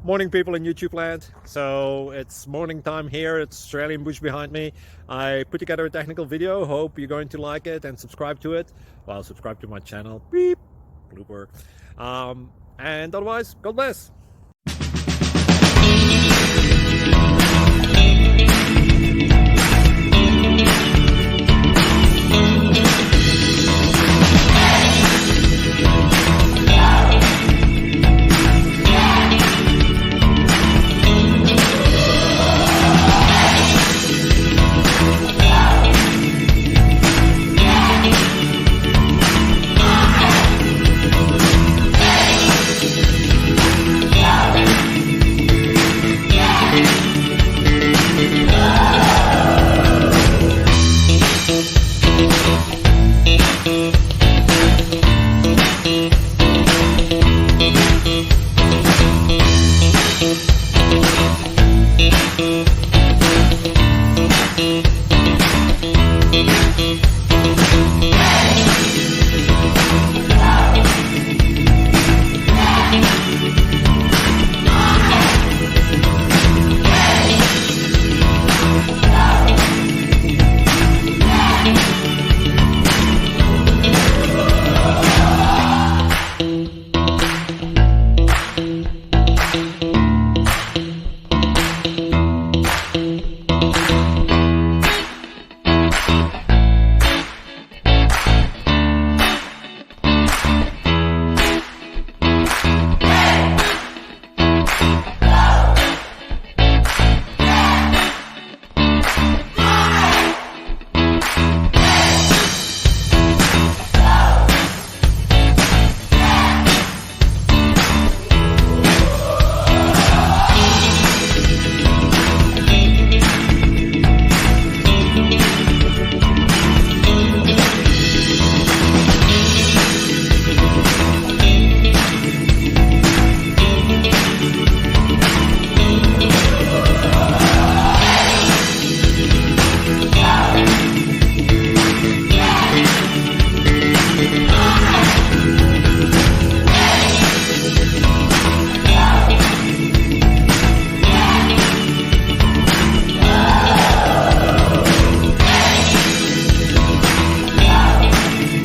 Morning, people in YouTube land. So it's morning time here. It's Australian bush behind me. I put together a technical video. Hope you're going to like it and subscribe to it. Well, subscribe to my channel. Beep. Blooper. And otherwise, God bless.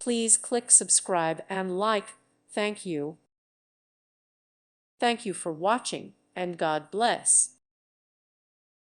Please click subscribe and like. Thank you. Thank you for watching, and God bless.